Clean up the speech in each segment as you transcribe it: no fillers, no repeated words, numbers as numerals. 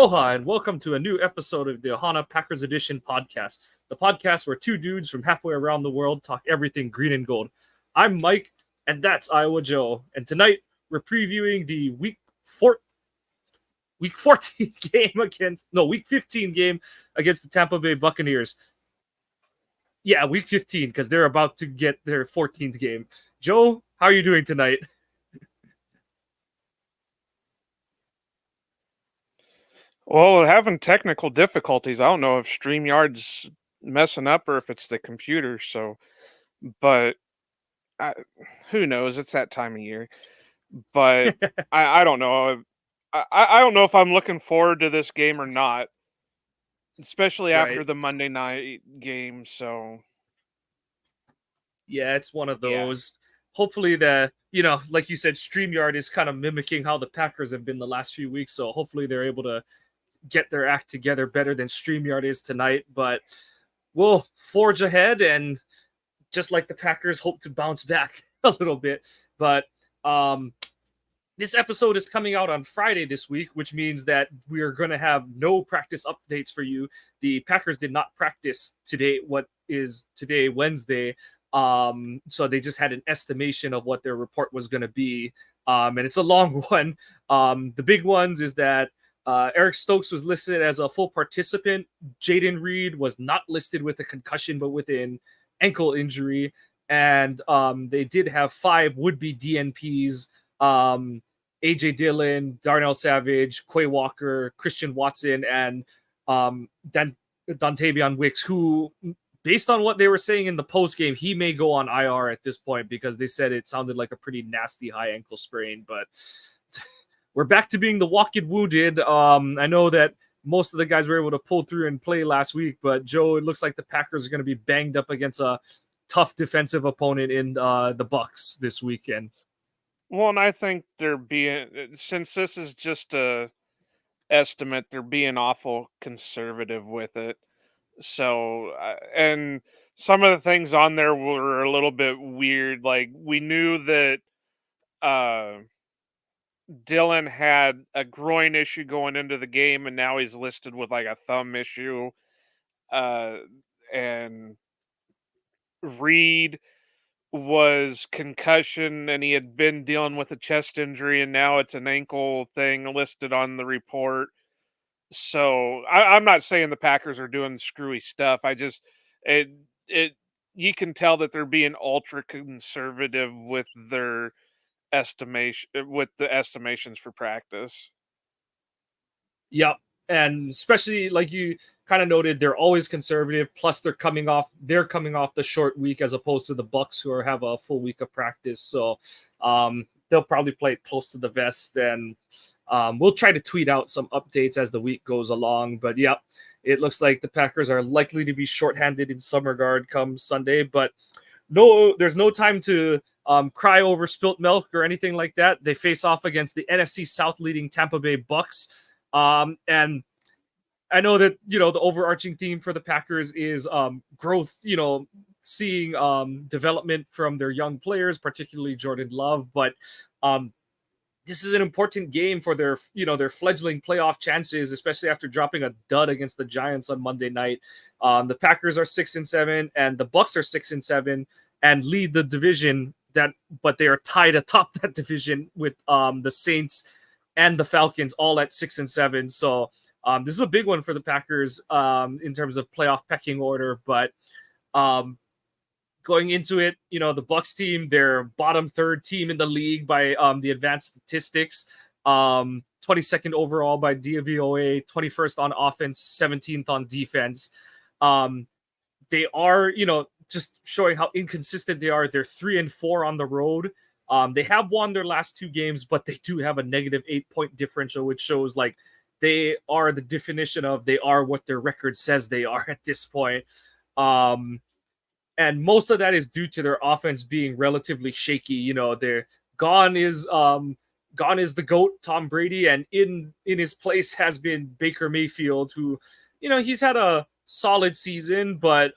Aloha and welcome to a new episode of the Ohana Packers Edition podcast, the podcast where two dudes from halfway around the world talk everything green and gold. I'm Mike, and that's Iowa Joe, and tonight we're previewing the Week 14 Week 15 game against the Tampa Bay Buccaneers. Yeah, Week 15 because they're about to get their 14th game. Joe, how are you doing tonight? Well, having technical difficulties. I don't know if StreamYard's messing up or if it's the computer. But I, who knows? It's that time of year. But I don't know. I don't know if I'm looking forward to this game or not, especially after Right. the Monday night game. So Yeah, it's one of yeah. those. Hopefully, like you said, StreamYard is kind of mimicking how the Packers have been the last few weeks. So hopefully, they're able to get their act together better than StreamYard is tonight. But we'll forge ahead and just like the Packers, hope to bounce back a little bit. But this episode is coming out on Friday this week, which means that we are going to have no practice updates for you. The Packers did not practice today, what is today, Wednesday. So they just had an estimation of what their report was going to be. And it's a long one. The big ones is that Eric Stokes was listed as a full participant. Jaden Reed was not listed with a concussion, but with an ankle injury. And they did have 5 would-be DNPs. AJ Dillon, Darnell Savage, Quay Walker, Christian Watson, and Dontavion Wicks, who, based on what they were saying in the post game, he may go on IR at this point because they said it sounded like a pretty nasty high ankle sprain. But we're back to being the walked wounded. I know that most of the guys were able to pull through and play last week, but Joe, it looks like the Packers are going to be banged up against a tough defensive opponent in the Bucs this weekend. Well, and I think since this is just a estimate, they're being awful conservative with it. So, and some of the things on there were a little bit weird. Like, we knew that Dylan had a groin issue going into the game, and now he's listed with like a thumb issue. And Reed was concussion, and he had been dealing with a chest injury, and now it's an ankle thing listed on the report. So I'm not saying the Packers are doing screwy stuff. You can tell that they're being ultra conservative with their estimations for practice. Yep. And especially like you kind of noted, they're always conservative. Plus, they're coming off the short week as opposed to the Bucs, who have a full week of practice. So they'll probably play it close to the vest, and we'll try to tweet out some updates as the week goes along. But yeah, it looks like the Packers are likely to be shorthanded in some regard come Sunday. But no, there's no time to cry over spilt milk or anything like that. They face off against the NFC South leading Tampa Bay Bucks. And I know that, the overarching theme for the Packers is growth, seeing development from their young players, particularly Jordan Love. But this is an important game for their fledgling playoff chances, especially after dropping a dud against the Giants on Monday night. The Packers are 6-7, and the Bucs are 6-7, and lead the division. But they are tied atop that division with the Saints and the Falcons, all at 6-7. So this is a big one for the Packers in terms of playoff pecking order. But going into it, the Bucs team, they're bottom 3rd team in the league by the advanced statistics. 22nd overall by DVOA, 21st on offense, 17th on defense. They are, just showing how inconsistent they are. They're 3-4 on the road. They have won their last 2 games, but they do have a negative 8-point differential, which shows like they are the definition of they are what their record says they are at this point. And most of that is due to their offense being relatively shaky. They're gone is the GOAT, Tom Brady, and in his place has been Baker Mayfield, who, he's had a solid season, but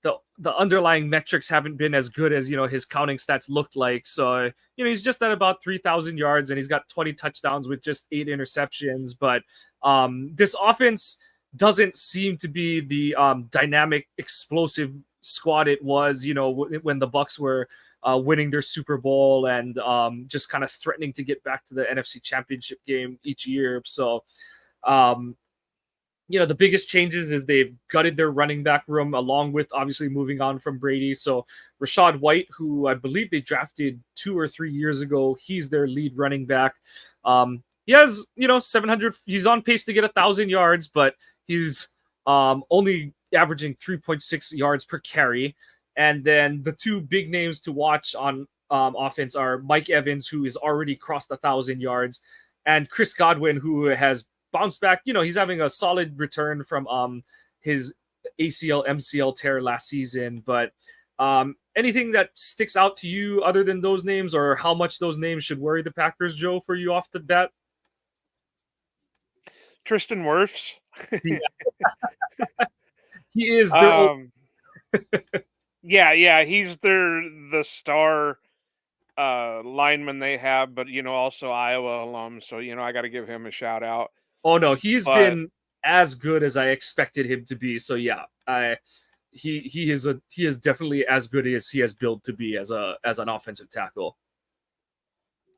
the underlying metrics haven't been as good as his counting stats looked like. So he's just at about 3,000 yards and he's got 20 touchdowns with just 8 interceptions. But this offense doesn't seem to be the dynamic, explosive squad it was. When the Bucs were winning their Super Bowl and just kind of threatening to get back to the NFC Championship game each year. So. The biggest changes is they've gutted their running back room, along with obviously moving on from Brady. So Rashad White, who I believe they drafted 2 or 3 years ago, he's their lead running back. He has 700. He's on pace to get 1,000 yards, but he's only averaging 3.6 yards per carry. And then the two big names to watch on offense are Mike Evans, who has already crossed 1,000 yards, and Chris Godwin, who has bounced back. He's having a solid return from his ACL MCL tear last season. But anything that sticks out to you other than those names, or how much those names should worry the Packers, Joe, for you off the bat? Tristan Wirfs. Yeah. He is their yeah, he's the star lineman they have, but also Iowa alum, so I got to give him a shout out. Oh no, he's been as good as I expected him to be. So yeah, he is definitely as good as he has built to be as an offensive tackle.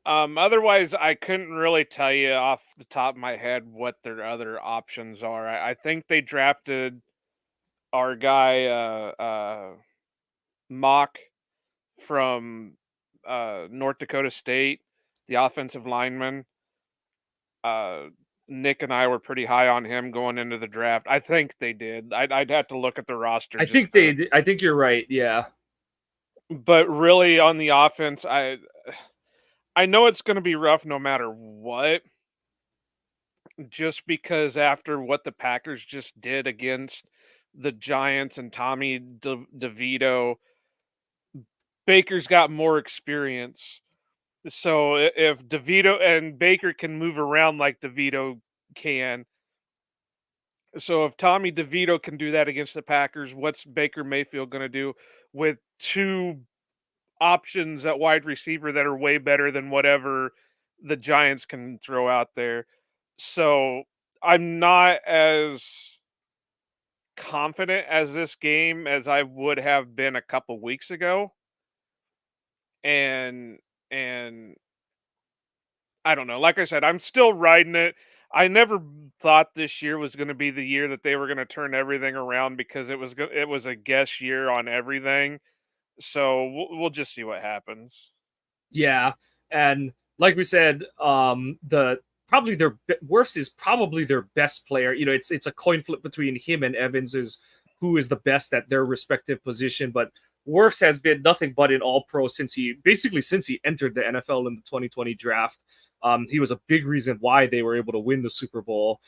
Otherwise, I couldn't really tell you off the top of my head what their other options are. I think they drafted our guy Mock from North Dakota State, the offensive lineman. Nick and I were pretty high on him going into the draft. I think they did. I'd have to look at the roster. I think they did. I think you're right. Yeah. But really, on the offense, I know it's going to be rough no matter what. Just because after what the Packers just did against the Giants and Tommy DeVito, Baker's got more experience. So if DeVito and Baker can move around like DeVito can, so if Tommy DeVito can do that against the Packers, what's Baker Mayfield going to do with two options at wide receiver that are way better than whatever the Giants can throw out there? So I'm not as confident as this game as I would have been a couple weeks ago. And I don't know. Like I said, I'm still riding it. I never thought this year was going to be the year that they were going to turn everything around, because it was a guess year on everything. So we'll just see what happens. Yeah, and like we said, probably their Wirfs is probably their best player. It's a coin flip between him and Evans, who is the best at their respective position. But Wirfs has been nothing but an All-Pro since he entered the NFL in the 2020 draft. He was a big reason why they were able to win the Super Bowl,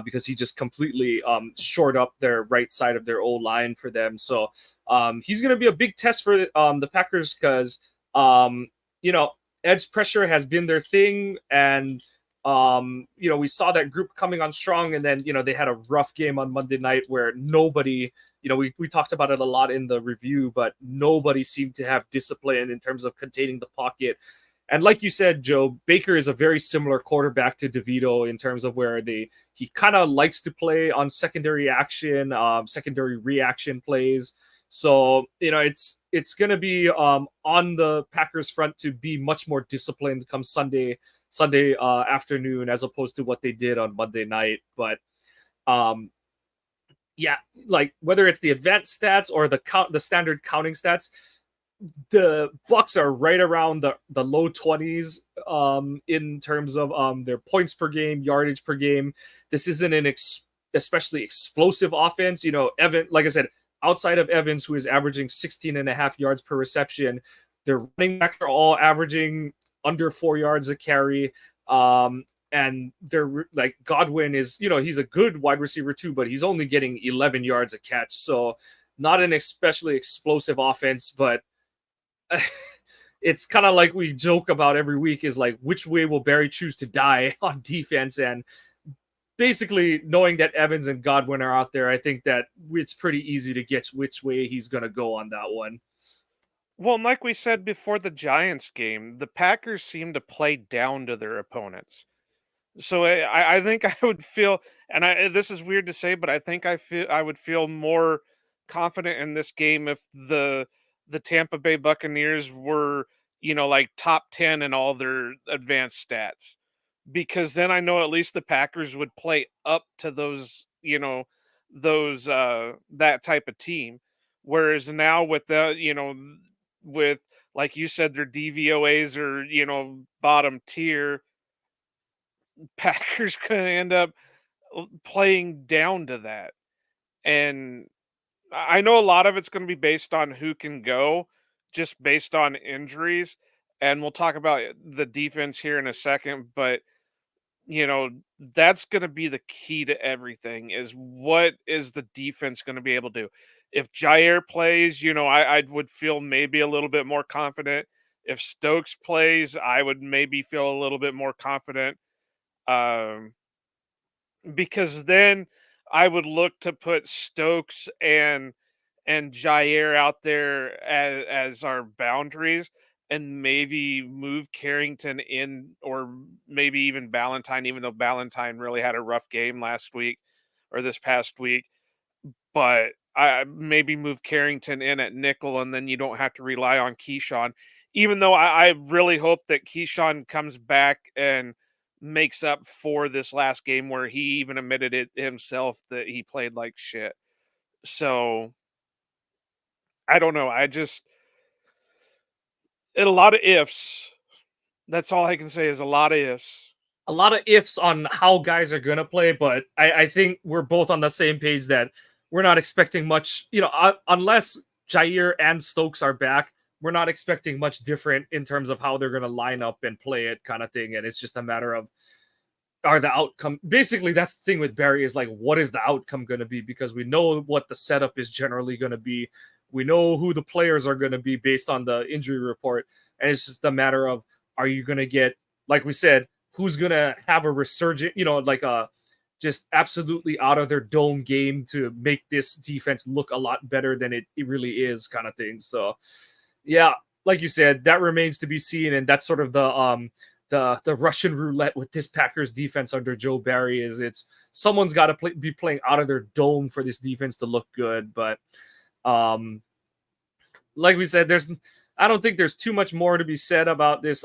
because he just completely shored up their right side of their O-line for them. So he's going to be a big test for the Packers, because edge pressure has been their thing, and we saw that group coming on strong, and then they had a rough game on Monday night where nobody, we talked about it a lot in the review, but nobody seemed to have discipline in terms of containing the pocket. And like you said, Joe, Baker is a very similar quarterback to DeVito in terms of where he kind of likes to play on secondary action, secondary reaction plays. So it's going to be on the Packers front to be much more disciplined come Sunday afternoon, as opposed to what they did on Monday night. But yeah, like whether it's the advanced stats or the standard counting stats, the Bucs are right around the low 20s in terms of their points per game, yardage per game. This isn't an especially explosive offense. Evan, like I said, outside of Evans, who is averaging 16.5 yards per reception, their running backs are all averaging under 4 yards a carry. And they're like, Godwin is, he's a good wide receiver too, but he's only getting 11 yards a catch. So not an especially explosive offense, but it's kind of like we joke about every week, is like, which way will Barry choose to die on defense? And basically knowing that Evans and Godwin are out there, I think that it's pretty easy to guess which way he's going to go on that one. Well, and like we said before the Giants game, the Packers seem to play down to their opponents. So I think I would feel, and this is weird to say, but I think I would feel more confident in this game if the Tampa Bay Buccaneers were, like top 10 in all their advanced stats, because then I know at least the Packers would play up to those, those that type of team. Whereas now with the, with, like you said, their DVOAs are, bottom tier, Packers gonna end up playing down to that. And I know a lot of it's gonna be based on who can go, just based on injuries. And we'll talk about the defense here in a second, but you know, that's gonna be the key to everything, is what is the defense gonna be able to do? If Jair plays, I would feel maybe a little bit more confident. If Stokes plays, I would maybe feel a little bit more confident. Um, because then I would look to put Stokes and Jair out there as our boundaries, and maybe move Carrington in, or maybe even Ballantyne, even though Ballantyne really had a rough game last week or this past week. But I maybe move Carrington in at nickel, and then you don't have to rely on Keyshawn. Even though I really hope that Keyshawn comes back and makes up for this last game where he even admitted it himself that he played like shit. So I don't know. A lot of ifs. That's all I can say, is a lot of ifs. A lot of ifs on how guys are going to play, but I think we're both on the same page that we're not expecting much, unless Jair and Stokes are back. We're not expecting much different in terms of how they're going to line up and play it, kind of thing. And it's just a matter of, are the outcome, basically that's the thing with Barry, is like, what is the outcome going to be? Because we know what the setup is generally going to be. We know who the players are going to be based on the injury report. And it's just a matter of, are you going to get, like we said, who's going to have a resurgent, like a just absolutely out of their dome game to make this defense look a lot better than it really is, kind of thing. So yeah, like you said, that remains to be seen. And that's sort of the Russian roulette with this Packers defense under Joe Barry, is it's someone's got to be playing out of their dome for this defense to look good. But like we said, I don't think there's too much more to be said about this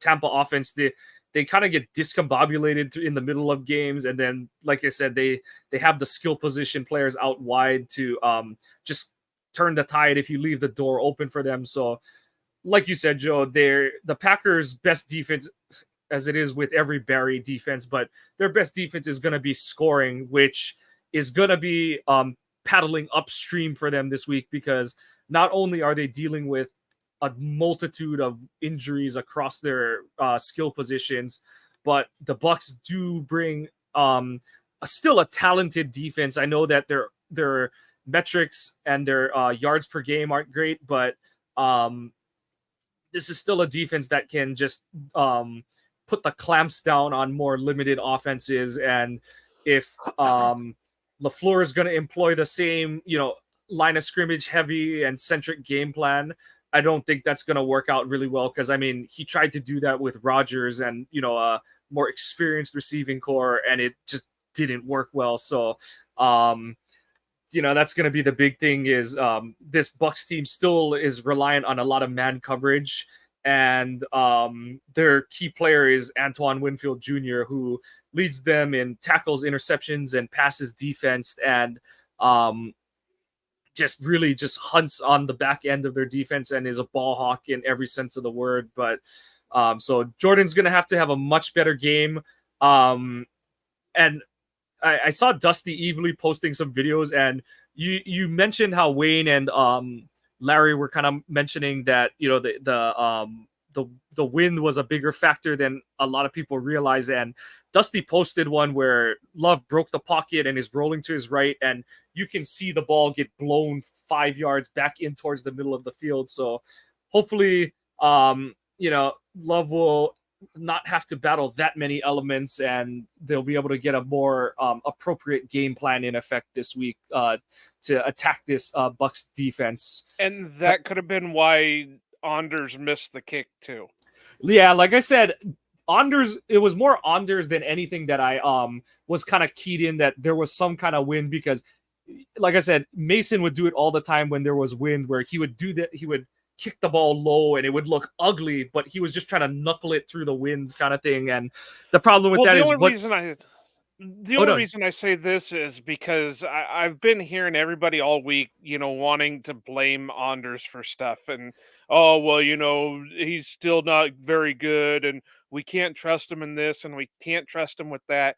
Tampa offense. They kind of get discombobulated in the middle of games, and then, like I said, they have the skill position players out wide to just turn the tide if you leave the door open for them. So like you said, Joe, they're the Packers' best defense, as it is with every Barry defense, but their best defense is going to be scoring, which is going to be paddling upstream for them this week, because not only are they dealing with a multitude of injuries across their skill positions, but the Bucs do bring still a talented defense. I know that their metrics and their yards per game aren't great, but this is still a defense that can just put the clamps down on more limited offenses. And if LaFleur is going to employ the same, line of scrimmage heavy and centric game plan, I don't think that's going to work out really well. Because I mean, he tried to do that with Rodgers and a more experienced receiving core, and it just didn't work well. So that's going to be the big thing, is this Bucs team still is reliant on a lot of man coverage, and their key player is Antoine Winfield Jr., who leads them in tackles, interceptions, and passes defense, and just really just hunts on the back end of their defense and is a ball hawk in every sense of the word. But so Jordan's going to have a much better game. And I saw Dusty Evely posting some videos, and you mentioned how Wayne and Larry were kind of mentioning that the wind was a bigger factor than a lot of people realize. And Dusty posted one where Love broke the pocket and is rolling to his right, and you can see the ball get blown 5 yards back in towards the middle of the field. So hopefully, Love will not have to battle that many elements, and they'll be able to get a more appropriate game plan in effect this week to attack this Bucks defense. And that could have been why Anders missed the kick too. Yeah, like I said, Anders. It was more Anders than anything that I was kind of keyed in that there was some kind of wind because, like I said, Mason would do it all the time when there was wind, where he would do that. He would kick the ball low and it would look ugly, but he was just trying to knuckle it through the wind, kind of thing. And the problem with that is The Oh only no, reason I say this is because I've been hearing everybody all week, wanting to blame Anders for stuff. And, oh, well, he's still not very good. And we can't trust him in this and we can't trust him with that.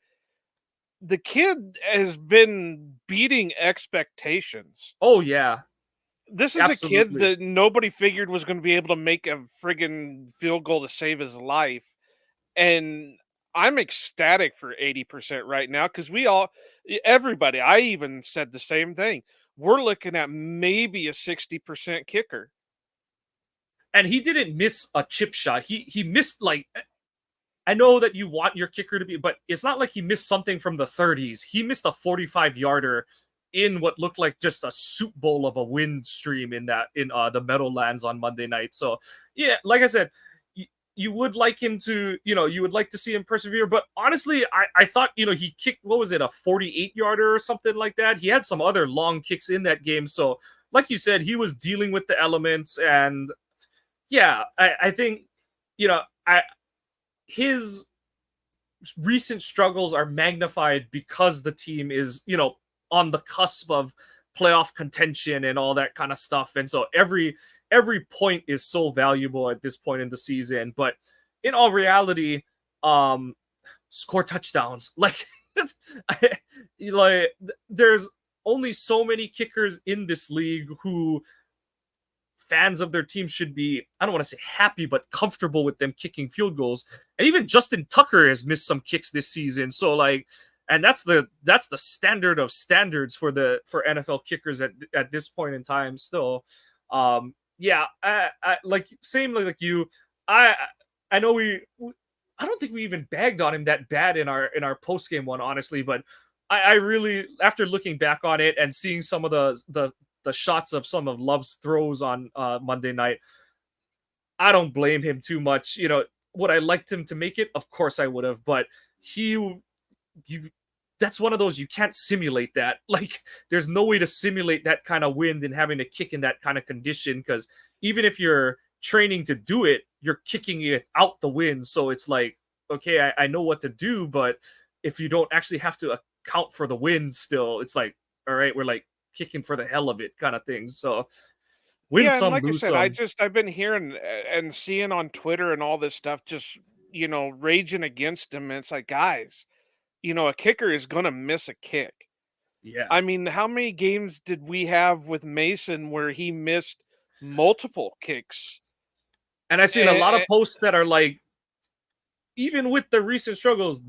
The kid has been beating expectations. oh yeah, This is a kid absolutely. that nobody figured was going to be able to make a friggin' field goal to save his life. And I'm ecstatic for 80% right now because everybody, I even said the same thing. We're looking at maybe a 60% kicker. And he didn't miss a chip shot. He missed, like, I know that you want your kicker to be, but it's not like he missed something from the 30s. He missed a 45 yarder in what looked like just a soup bowl of a wind stream in the Meadowlands on Monday night. So yeah, like I said, you would like him to, you would like to see him persevere. But honestly, I thought, he kicked, what was it, a 48 yarder or something like that. He had some other long kicks in that game. So like you said, he was dealing with the elements. And yeah, I think, I his recent struggles are magnified because the team is, on the cusp of playoff contention and all that kind of stuff. And so every point is so valuable at this point in the season. But in all reality, score touchdowns. Like, like there's only so many kickers in this league who fans of their team should be, I don't want to say happy, but comfortable with them kicking field goals. And even Justin Tucker has missed some kicks this season. So like, and that's the standard of standards for NFL kickers at this point in time still. Yeah, I like same like you. I I know I don't think we even bagged on him that bad in our post game one, honestly, but I really, after looking back on it and seeing some of the shots of some of Love's throws on Monday night, I don't blame him too much. Would I liked him to make it? Of course I would have, but you that's one of those, you can't simulate that. Like, there's no way to simulate that kind of wind and having to kick in that kind of condition, because even if you're training to do it, you're kicking it out the wind. So it's like, okay, I know what to do, but if you don't actually have to account for the wind still, it's like, all right, we're like kicking for the hell of it kind of thing. So win Yeah, and some, like I lose said, some. I've been hearing and seeing on Twitter and all this stuff just, raging against him. And it's like, guys, a kicker is gonna miss a kick. Yeah. I mean, how many games did we have with Mason where he missed multiple kicks? And I've seen a lot of Eh, posts that are like, even with the recent struggles,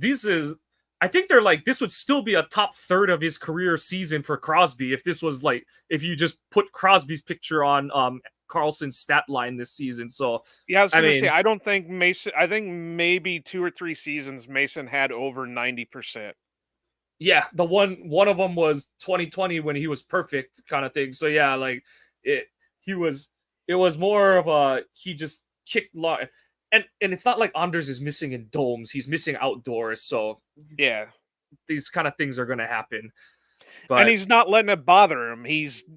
I think they're like, this would still be a top third of his career season for Crosby if this was like, if you just put Crosby's picture on Carlson's stat line this season. So yeah, I was I gonna say mean, I don't think Mason. I think maybe 2 or 3 seasons Mason had over 90%. yeah, one of them was 2020 when he was perfect kind of thing. So yeah, like it he was it was more of a, he just kicked and it's not like Anders is missing in domes, he's missing outdoors. So Yeah, these kind of things are going to happen. and But he's not letting it bother him.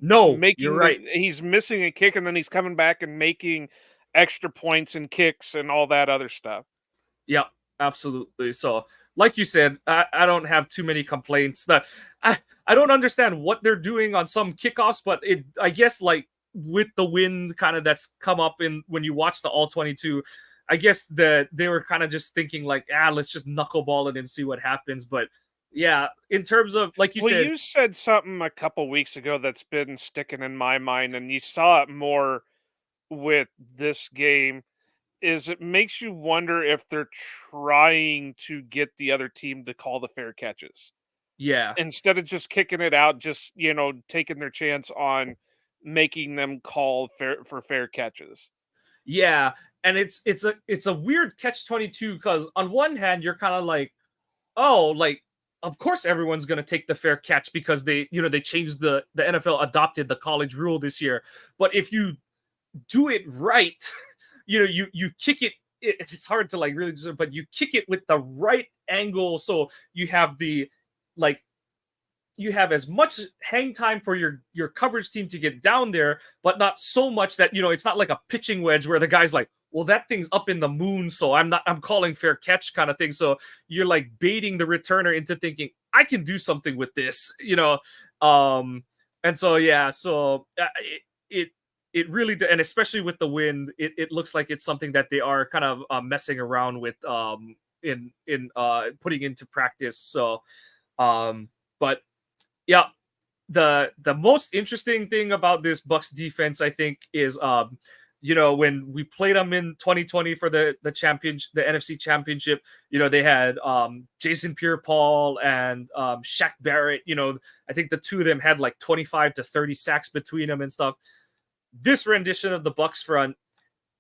no, you're right. He's missing a kick, and then he's coming back and making extra points and kicks and all that other stuff. Yeah, absolutely. So, like you said, I don't have too many complaints. I don't understand what they're doing on some kickoffs, but I guess like with the wind kind of that's come up in when you watch the all 22, I guess that they were kind of just thinking like, let's just knuckleball it and see what happens. But yeah, in terms of, like you Well, said, you said something a couple weeks ago that's been sticking in my mind, and you saw it more with this game. Is it makes you wonder if they're trying to get the other team to call the fair catches yeah, instead of just kicking it out, just taking their chance on making them call fair catches. yeah. and it's a weird catch 22 because on one hand you're kind of like, oh, like of course everyone's going to take the fair catch because they changed the NFL adopted the college rule this year. But if you do it right, you kick it's hard to like really, but you kick it with the right angle, so you have the like you have as much hang time for your coverage team to get down there, but not so much that it's not like a pitching wedge where the guy's like, well, that thing's up in the moon, so I'm calling fair catch kind of thing. So you're like baiting the returner into thinking I can do something with this. And so yeah, so it it really and especially with the wind, it looks like it's something that they are kind of messing around with in putting into practice. So but yeah, the most interesting thing about this Bucks defense, I think, is when we played them in 2020 for the championship, the NFC Championship. They had Jason Pierre-Paul and Shaq Barrett. I think the two of them had like 25 to 30 sacks between them and stuff. This rendition of the Bucks front,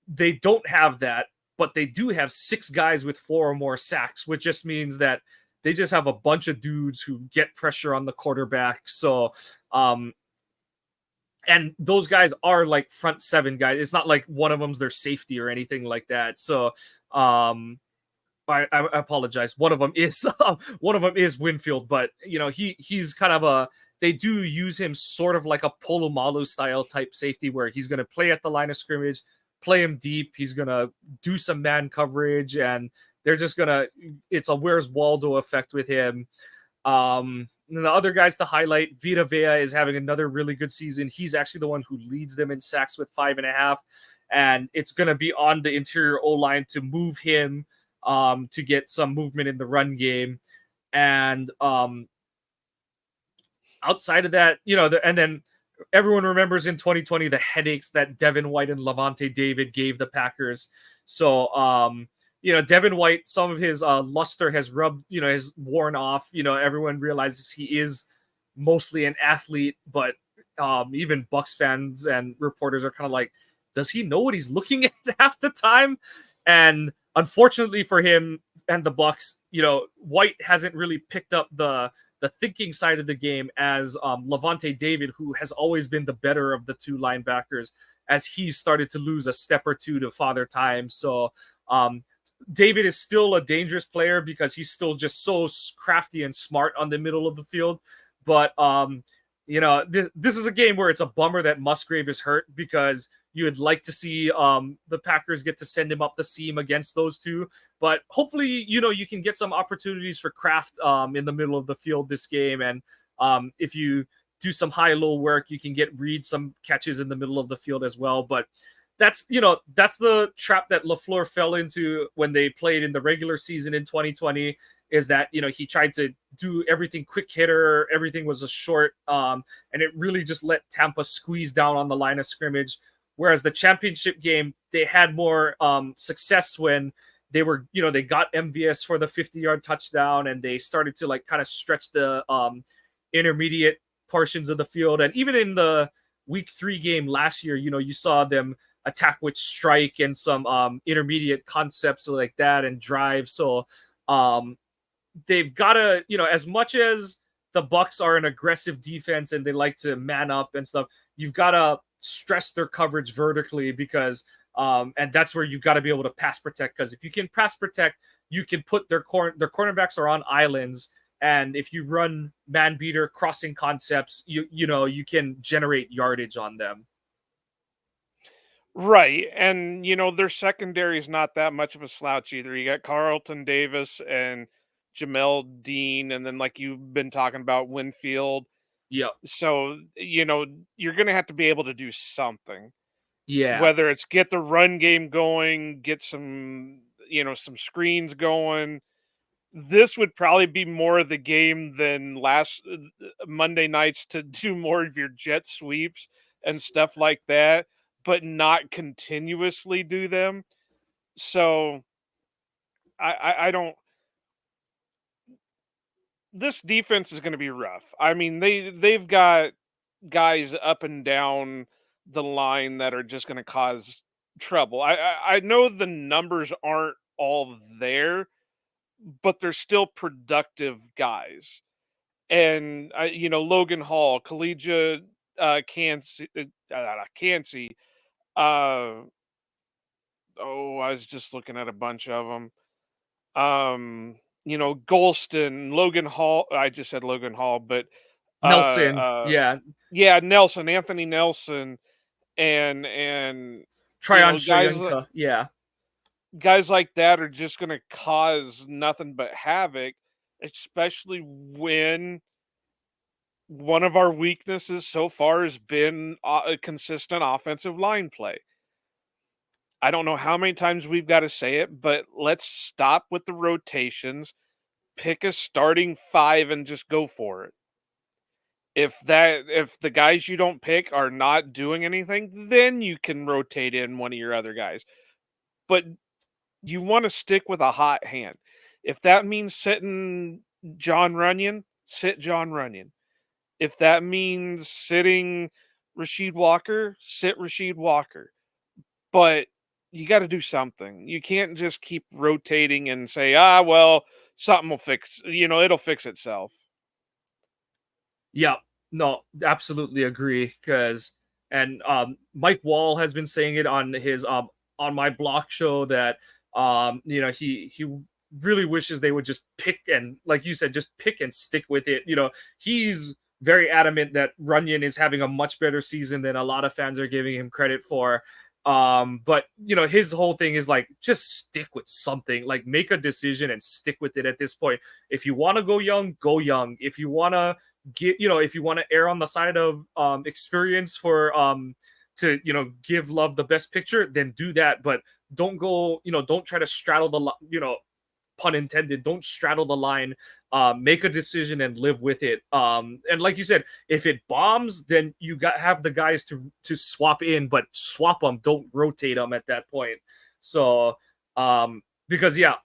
they don't have that, but they do have 6 guys with 4 or more sacks, which just means that they just have a bunch of dudes who get pressure on the quarterback. So, and those guys are like front 7 guys. It's not like one of them's their safety or anything like that. So, I apologize. One of them is Winfield, but he's kind of a. They do use him sort of like a Polomalu style type safety where he's going to play at the line of scrimmage, play him deep. He's going to do some man coverage, and they're just going to. It's a Where's Waldo effect with him. And the other guys to highlight, Vita Vea is having another really good season. He's actually the one who leads them in sacks with 5.5, and it's going to be on the interior O line to move him to get some movement in the run game. And outside of that, and then everyone remembers in 2020 the headaches that Devin White and Levante David gave the Packers. So, Devin White, some of his luster has has worn off. Everyone realizes he is mostly an athlete, but even Bucks fans and reporters are kind of like, does he know what he's looking at half the time? And unfortunately for him and the Bucks, White hasn't really picked up the thinking side of the game as Levante David, who has always been the better of the two linebackers, as he's started to lose a step or two to father time. So David is still a dangerous player because he's still just so crafty and smart on the middle of the field. But this is a game where it's a bummer that Musgrave is hurt, because you would like to see the Packers get to send him up the seam against those two. But hopefully, you can get some opportunities for Kraft in the middle of the field this game. And if you do some high-low work, you can read some catches in the middle of the field as well. But that's the trap that LaFleur fell into when they played in the regular season in 2020, is that, he tried to do everything quick hitter. Everything was a short, and it really just let Tampa squeeze down on the line of scrimmage. Whereas the championship game, they had more success when they were, they got MVS for the 50-yard touchdown, and they started to like kind of stretch the intermediate portions of the field. And even in the week 3 game last year, you saw them attack with strike and some intermediate concepts like that and drive. So they've got to, as much as the Bucks are an aggressive defense and they like to man up and stuff, you've got to stress their coverage vertically, because and that's where you've got to be able to pass protect, because if you can pass protect, you can put their cornerbacks are on islands, and if you run man beater crossing concepts, you can generate yardage on them. Right. And their secondary is not that much of a slouch either. You got Carlton Davis and Jamel Dean, and then like you've been talking about, Winfield. Yep. So, you're going to have to be able to do something. Yeah. Whether it's get the run game going, get some screens going. This would probably be more of the game than last Monday nights, to do more of your jet sweeps and stuff like that, but not continuously do them. So I don't. This defense is going to be rough. I mean, they've got guys up and down the line that are just going to cause trouble. I know the numbers aren't all there, but they're still productive guys. And Logan Hall, Collegiate, Cansey, uh, oh, I was just looking at a bunch of them. Golston, Logan Hall. I just said Logan Hall, but uh, Nelson, uh, yeah, yeah, Nelson, Anthony Nelson, and Tryon guys Shoyinka, yeah. guys like that are just going to cause nothing but havoc, especially when one of our weaknesses so far has been a consistent offensive line play. I don't know how many times we've got to say it, but let's stop with the rotations, pick a starting five and just go for it. If the guys you don't pick are not doing anything, then you can rotate in one of your other guys. But you want to stick with a hot hand. If that means sitting John Runyon, sit John Runyon. If that means sitting Rasheed Walker, sit Rasheed Walker. But you got to do something. You can't just keep rotating and say, well, something will fix, it'll fix itself. Yeah, no, absolutely agree. Because and Mike Wall has been saying it on his on my block show that he really wishes they would just pick and, like you said, just pick and stick with it. He's very adamant that Runyon is having a much better season than a lot of fans are giving him credit for. But his whole thing is like, just stick with something, like make a decision and stick with it at this point. If you want to go young, go young. If you want to if you want to err on the side of experience for to give Love the best picture, then do that. But don't go, don't try to straddle the pun intended, don't straddle the line. Make a decision and live with it. And like you said, if it bombs, then you have the guys to swap in, but swap them, don't rotate them at that point. So because yeah,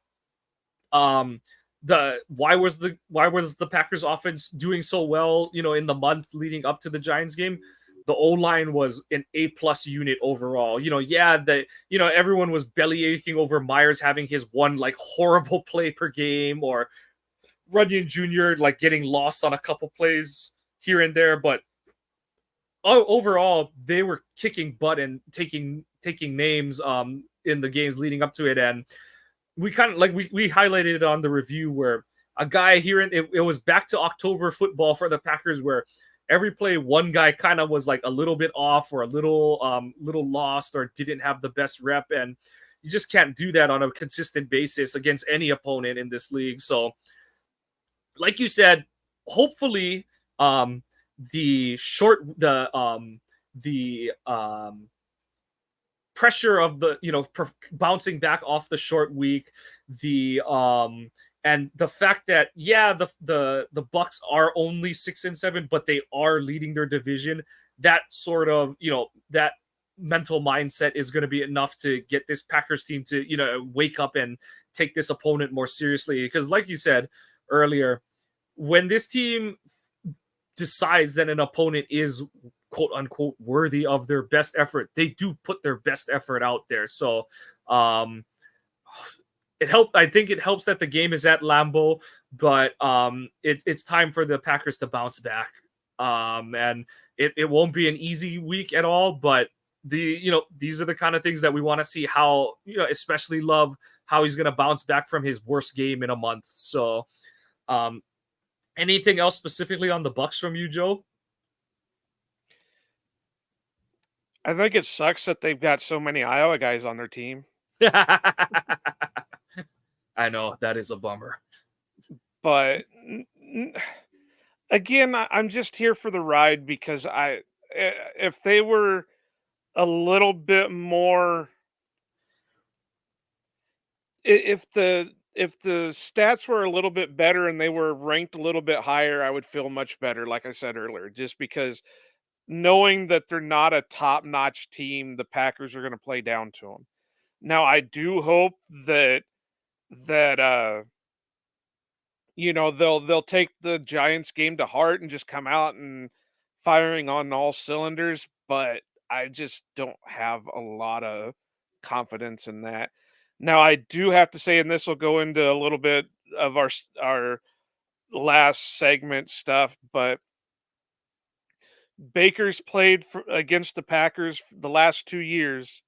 the why was the Packers offense doing so well, in the month leading up to the Giants game? The O-line was an A+ unit overall. Everyone was belly aching over Myers having his one like horrible play per game, or Runyon Jr. like getting lost on a couple plays here and there, but overall they were kicking butt and taking names in the games leading up to it. And we kind of like we highlighted it on the review where a guy here in it was back to October football for the Packers, where every play one guy kind of was like a little bit off or a little lost or didn't have the best rep, and you just can't do that on a consistent basis against any opponent in this league. So like you said, hopefully the short the pressure of the bouncing back off the short week, the and the fact that the Bucks are only 6-7, but they are leading their division, that sort of that mental mindset is going to be enough to get this Packers team to wake up and take this opponent more seriously. Because like you said earlier, when this team decides that an opponent is quote unquote worthy of their best effort, they do put their best effort out there. So I think it helps that the game is at Lambeau, but it's time for the Packers to bounce back. And it won't be an easy week at all, but these are the kind of things that we want to see, how especially Love, how he's going to bounce back from his worst game in a month. So anything else specifically on the Bucks from you, Joe? I think it sucks that they've got so many Iowa guys on their team. I know, that is a bummer. But again, I'm just here for the ride because if they were a little bit more, if the stats were a little bit better and they were ranked a little bit higher, I would feel much better. Like I said earlier, just because knowing that they're not a top-notch team, the Packers are going to play down to them. Now, I do hope that they'll take the Giants game to heart and just come out and firing on all cylinders, but I just don't have a lot of confidence in that. Now, I do have to say, and this will go into a little bit of our last segment stuff, but Baker's played against the Packers the last 2 years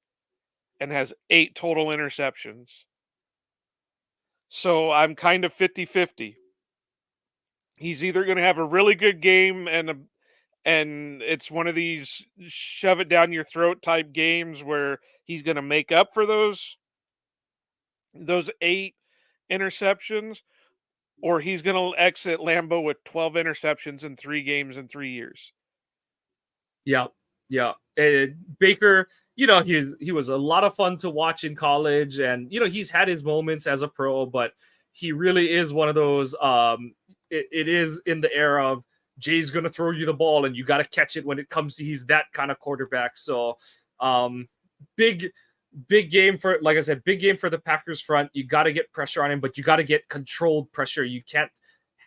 and has 8 total interceptions. So I'm kind of 50-50. He's either going to have a really good game and it's one of these shove it down your throat type games where he's going to make up for those 8 interceptions, or he's going to exit Lambeau with 12 interceptions in 3 games in 3 years. Yeah, yeah. Baker, he was a lot of fun to watch in college, and he's had his moments as a pro, but he really is one of those. It is in the era of Jay's gonna throw you the ball, and you got to catch it when it comes to. He's that kind of quarterback. So, big. Big game for, like I said, big game for the Packers front. You got to get pressure on him, but you got to get controlled pressure. You can't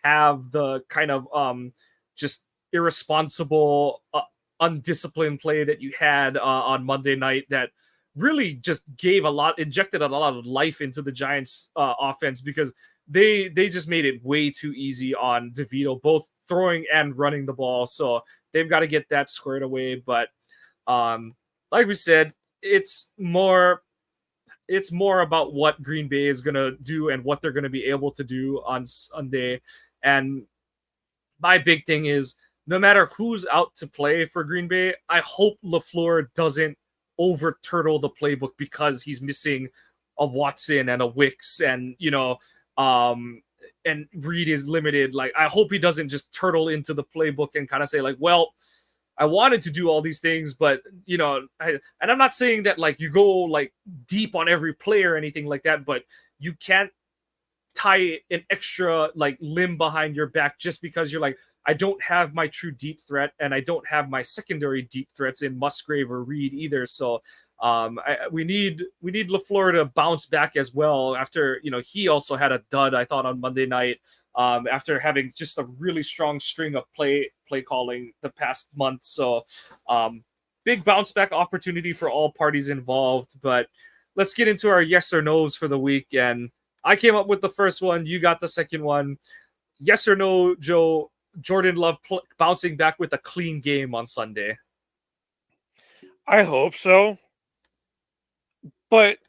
have the kind of just irresponsible, undisciplined play that you had on Monday night that really just injected a lot of life into the Giants offense, because they just made it way too easy on DeVito, both throwing and running the ball. So they've got to get that squared away. But like we said, it's more about what Green Bay is going to do and what they're going to be able to do on Sunday. And my big thing is, no matter who's out to play for Green Bay, I hope LaFleur doesn't over turtle the playbook because he's missing a Watson and a Wicks, and and Reed is limited. Like, I hope he doesn't just turtle into the playbook and kind of say like, well, I wanted to do all these things, but and I'm not saying that like you go like deep on every play or anything like that, but you can't tie an extra like limb behind your back just because you're like, I don't have my true deep threat and I don't have my secondary deep threats in Musgrave or Reed either. So we need LaFleur to bounce back as well after, he also had a dud, I thought, on Monday night, after having just a really strong string of play calling the past month. So big bounce back opportunity for all parties involved. But let's get into our yes or no's for the week. And I came up with the first one. You got the second one. Yes or no, Joe, Jordan Love bouncing back with a clean game on Sunday? I hope so. But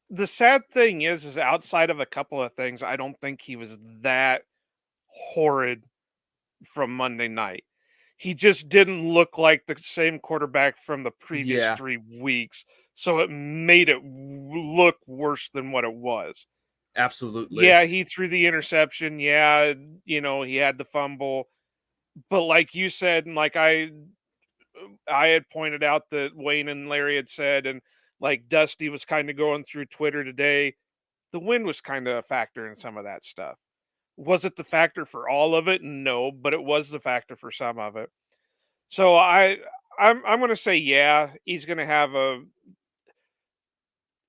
the sad thing is outside of a couple of things, I don't think he was that horrid from Monday night. He just didn't look like the same quarterback from the previous 3 weeks, so it made it look worse than what it was. Absolutely. Yeah, he threw the interception. Yeah, he had the fumble. But like you said, and like I had pointed out that Wayne and Larry had said, and like Dusty was kind of going through Twitter today, the wind was kind of a factor in some of that stuff. Was it the factor for all of it? No, but it was the factor for some of it. So I'm going to say yeah, he's going to have a.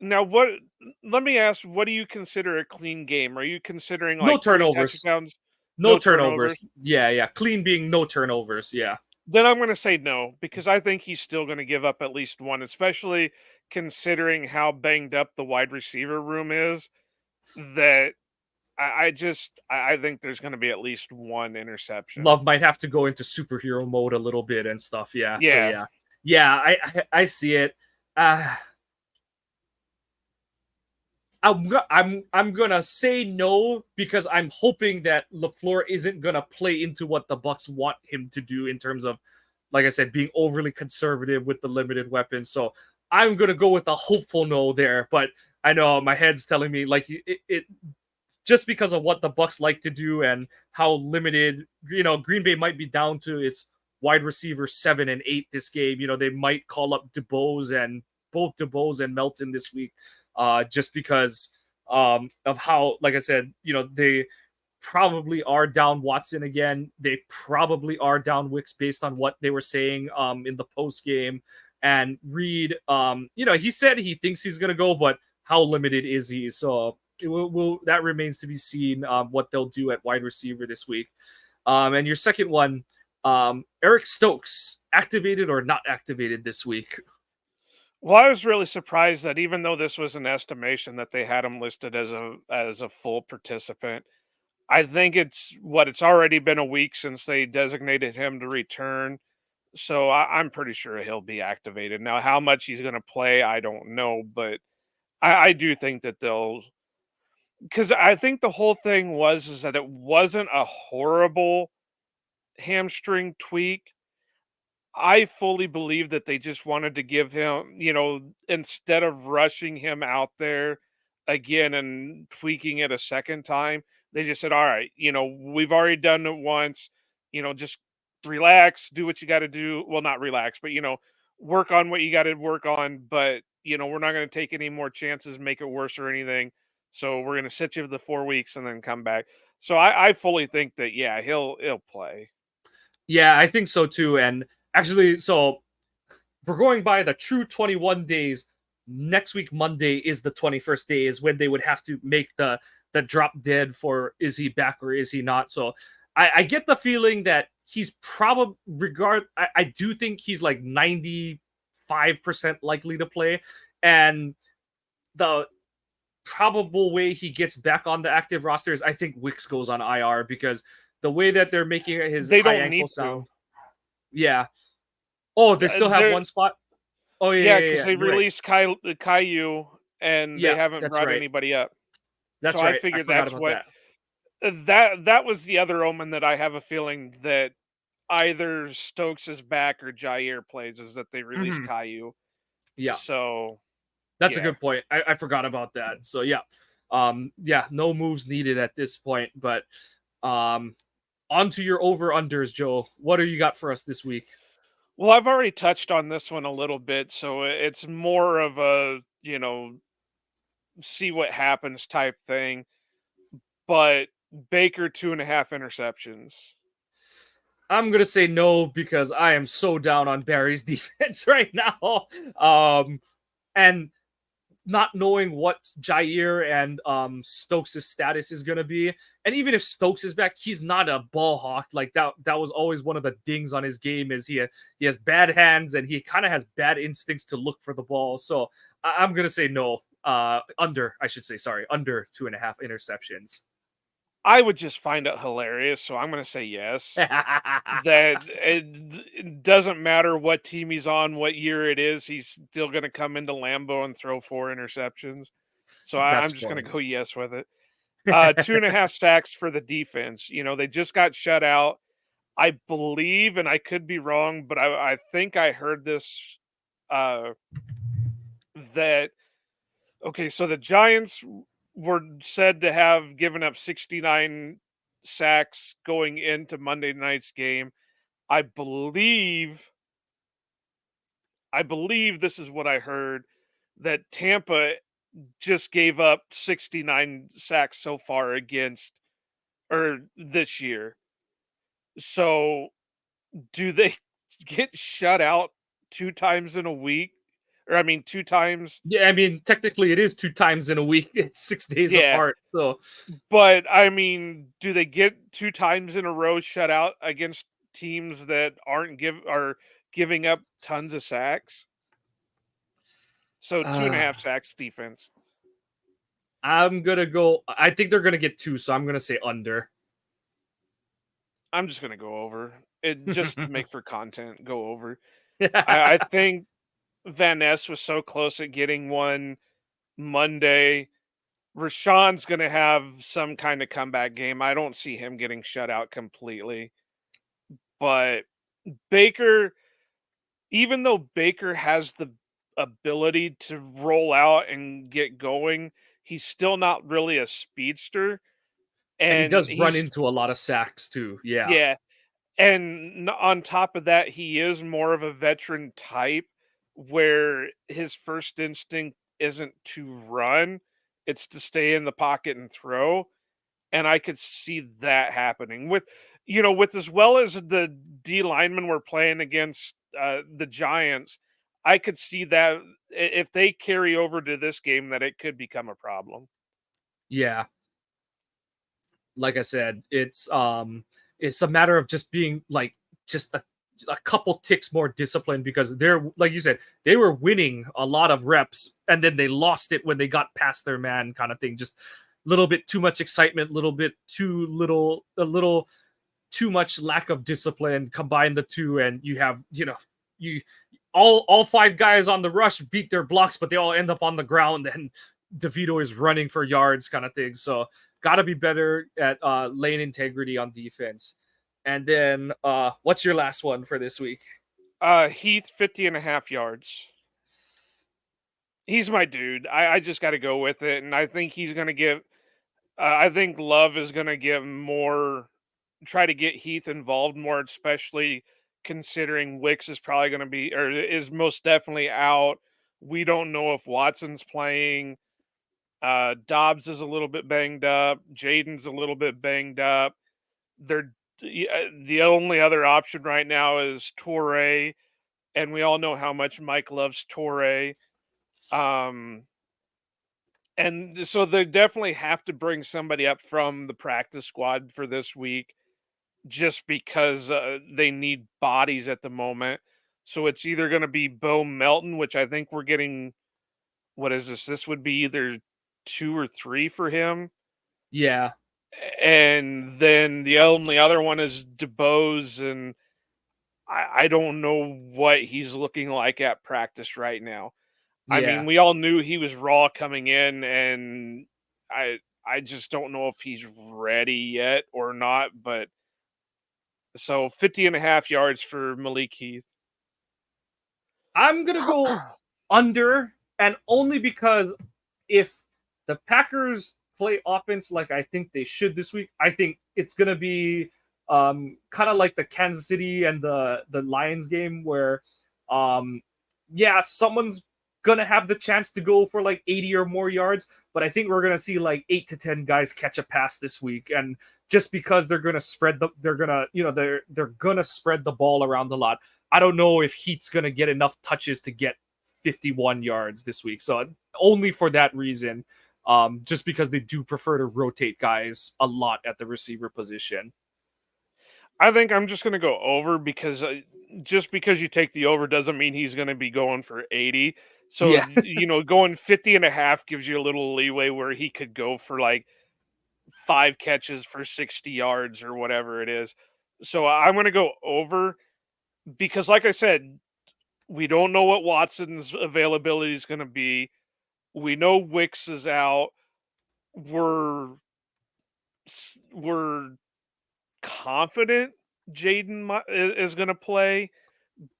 Now what? Let me ask, what do you consider a clean game? Are you considering No like 3 turnovers. touchdowns? No turnovers. Yeah. Clean being no turnovers. Yeah. Then I'm going to say no, because I think he's still going to give up at least one, especially considering how banged up the wide receiver room is. That I think there's going to be at least one interception. Love might have to go into superhero mode a little bit and stuff. Yeah. So Yeah. I see it. I'm gonna say no because I'm hoping that LaFleur isn't gonna play into what the Bucs want him to do in terms of, like I said, being overly conservative with the limited weapons. So I'm gonna go with a hopeful no there. But I know my head's telling me like it just because of what the Bucs like to do and how limited, Green Bay might be down to its wide receiver 7 and 8 this game. They might call up both DeBose and Melton this week. Just because of how, like I said, they probably are down Watson again. They probably are down Wicks based on what they were saying in the post game. And Reed, he said he thinks he's gonna go, but how limited is he? So that remains to be seen what they'll do at wide receiver this week. And your second one, Eric Stokes, activated or not activated this week? Well, I was really surprised that even though this was an estimation that they had him listed as a full participant. I think it's already been a week since they designated him to return, so I'm pretty sure he'll be activated. Now, how much he's going to play, I don't know, but I do think that they'll, because I think the whole thing was is that it wasn't a horrible hamstring tweak. I fully believe that they just wanted to give him, instead of rushing him out there again and tweaking it a second time, they just said, all right, we've already done it once, just relax, do what you got to do. Well, not relax, but, work on what you got to work on. But, we're not going to take any more chances, make it worse or anything. So we're going to sit you for the 4 weeks and then come back. So I fully think that, yeah, he'll play. Yeah, I think so too. And actually, so we're going by the true 21 days. Next week, Monday is the 21st day, is when they would have to make the drop dead for is he back or is he not. So I get the feeling that he's probably I do think he's like 95% likely to play. And the probable way he gets back on the active roster is I think Wicks goes on IR because the way that they're making his They high don't ankle need sound. to. Yeah. Oh, they still have They're one spot. Oh yeah, Yeah, yeah, yeah, because yeah. they You're right. released Caillou, and they Yeah, haven't that's brought right. anybody up. So That's I right. I figured forgot that's about what that. that was the other omen that I have a feeling that either Stokes is back or Jair plays, is that they released Hmm. Caillou. Yeah, So, that's a yeah. good point. I forgot about that. So yeah, yeah, no moves needed at this point. But um, on to your over unders, Joe. What do you got for us this week? Well, I've already touched on this one a little bit, so it's more of a, see what happens type thing, but Baker 2.5 interceptions. I'm gonna say no because I am so down on Barry's defense right now. And not knowing what Jair and Stokes' status is gonna be, and even if Stokes is back, he's not a ball hawk. Like that. That was always one of the dings on his game. Is he has bad hands and he kind of has bad instincts to look for the ball. So I'm gonna say no. Under, I should say, sorry, under 2.5 interceptions. I would just find it hilarious, so I'm gonna say yes. That it doesn't matter what team he's on, what year it is, he's still gonna come into Lambeau and throw 4 interceptions. So I'm That's just gonna funny. go yes with it. 2.5 sacks for the defense. They just got shut out. I believe, and I could be wrong, but I think I heard this, uh, that okay, so the Giants were said to have given up 69 sacks going into Monday night's game. I believe this is what I heard, that Tampa just gave up 69 sacks so far against or this year. So, do they get shut out 2 times in a week? Or I mean 2 times. Yeah, I mean, technically it is 2 times in a week. It's 6 days Yeah, apart. So but I mean, do they get 2 times in a row shut out against teams that are giving up tons of sacks? So 2.5 uh, sacks defense. I'm gonna go. I think they're gonna get two. So I'm gonna say under. I'm just gonna go over. It just to make for content, go over. I think Van Ness was so close at getting one Monday. Rashawn's gonna have some kind of comeback game. I don't see him getting shut out completely. But Baker, even though Baker has the ability to roll out and get going, he's still not really a speedster. And he And does run he's into a lot of sacks too. Yeah. Yeah, and on top of that, he is more of a veteran type where his first instinct isn't to run, it's to stay in the pocket and throw. And I could see that happening with as well as the D linemen were playing against the Giants. I could see that if they carry over to this game, that it could become a problem. Yeah. Like I said, it's a matter of just being like just a couple ticks more disciplined because they're, like you said, they were winning a lot of reps and then they lost it when they got past their man, kind of thing. Just a little bit too much excitement, a little too much lack of discipline. Combine the two, and you have, you all five guys on the rush beat their blocks, but they all end up on the ground, and DeVito is running for yards, kind of thing. So got to be better at lane integrity on defense. And then what's your last one for this week? Heath, 50.5 yards. He's my dude. I just got to go with it, and I think he's going to give. I think Love is going to give more. Try to get Heath involved more, especially considering Wicks is probably going to be, or is most definitely out. We don't know if Watson's playing. Dobbs is a little bit banged up. Jaden's a little bit banged up. They're the only other option right now is Torre, and we all know how much Mike loves Torre. And so they definitely have to bring somebody up from the practice squad for this week, just because they need bodies at the moment. So it's either going to be Bo Melton, which I think we're getting. What is this? This would be either 2 or 3 for him. Yeah. And then the only other one is DeBose, and I don't know what he's looking like at practice right now. I Yeah. mean, we all knew he was raw coming in, and I just don't know if he's ready yet or not. But so 50.5 yards for Malik Heath. I'm going to go under, and only because if the Packers play offense like I think they should this week, I think it's going to be kind of like the Kansas City and the Lions game where, yeah, someone's going to have the chance to go for like 80 or more yards, but I think we're going to see like 8 to 10 guys catch a pass this week. And just because they're going to spread they're going to, they're going to spread the ball around a lot. I don't know if Heat's going to get enough touches to get 51 yards this week. So only for that reason, just because they do prefer to rotate guys a lot at the receiver position. I think I'm just going to go over because just because you take the over doesn't mean he's going to be going for 80. So, Yeah. going 50.5 gives you a little leeway where he could go for like 5 catches for 60 yards or whatever it is. So I'm going to go over because, like I said, we don't know what Watson's availability is going to be. We know Wicks is out. We're confident Jaden is going to play,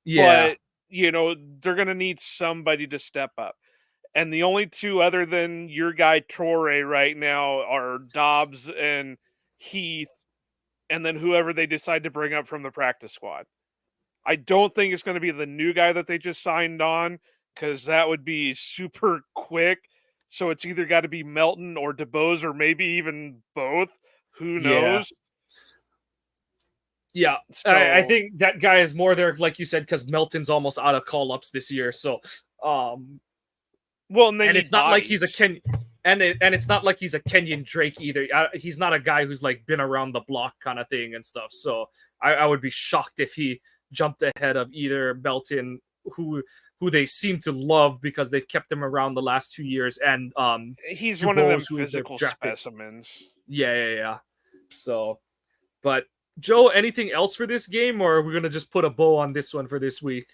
Yeah. but they're going to need somebody to step up. And the only two other than your guy Torre right now are Dobbs and Heath, and then whoever they decide to bring up from the practice squad. I don't think it's going to be the new guy that they just signed on, because that would be super quick. So it's either got to be Melton or DeBose, or maybe even both. Who Yeah. knows? Yeah. I So, think that guy is more there, like you said, because Melton's almost out of call ups this year. So, well, and they and need it's not like he's a bodies. and it's not like he's a Kenyon Drake either. He's not a guy who's like been around the block kind of thing and stuff. So I would be shocked if he jumped ahead of either Melton, who they seem to love because they've kept him around the last 2 years, and He's one of them Dubose, who is their physical draft pick. specimens. Yeah. So, but Joe, anything else for this game, or are we gonna just put a bow on this one for this week?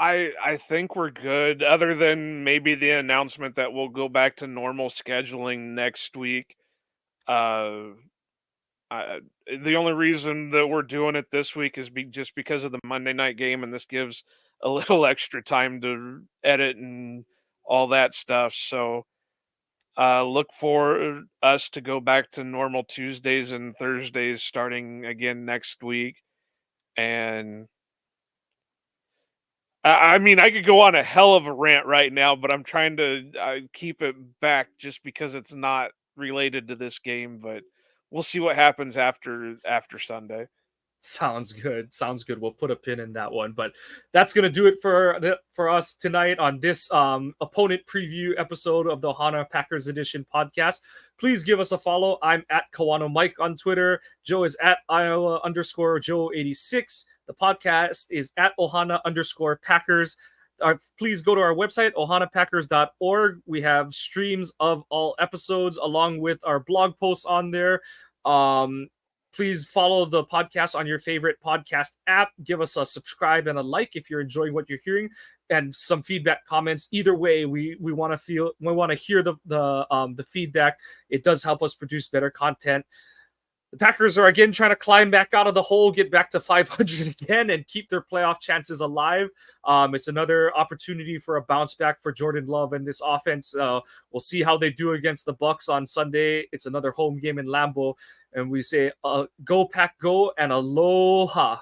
I think we're good, other than maybe the announcement that we'll go back to normal scheduling next week. Uh, the only reason that we're doing it this week is just because of the Monday night game, and this gives a little extra time to edit and all that stuff. So look for us to go back to normal Tuesdays and Thursdays starting again next week. And I mean, I could go on a hell of a rant right now, but I'm trying to keep it back just because it's not related to this game. But we'll see what happens after Sunday. Sounds good. Sounds good. We'll put a pin in that one. But that's gonna do it for us tonight on this opponent preview episode of the Ohana Packers Edition podcast. Please give us a follow. I'm at Kawano Mike on Twitter. Joe is at Iowa _ Joe 86. The podcast is at Ohana _ Packers. Please go to our website, ohanapackers.org. We have streams of all episodes along with our blog posts on there. Please follow the podcast on your favorite podcast app. Give us a subscribe and a like if you're enjoying what you're hearing, and some feedback, comments. Either way, we want to hear the feedback. It does help us produce better content. The Packers are again trying to climb back out of the hole, get back to 500 again, and keep their playoff chances alive. It's another opportunity for a bounce back for Jordan Love and this offense. We'll see how they do against the Bucs on Sunday. It's another home game in Lambeau, and we say, "Go Pack, go!" and aloha.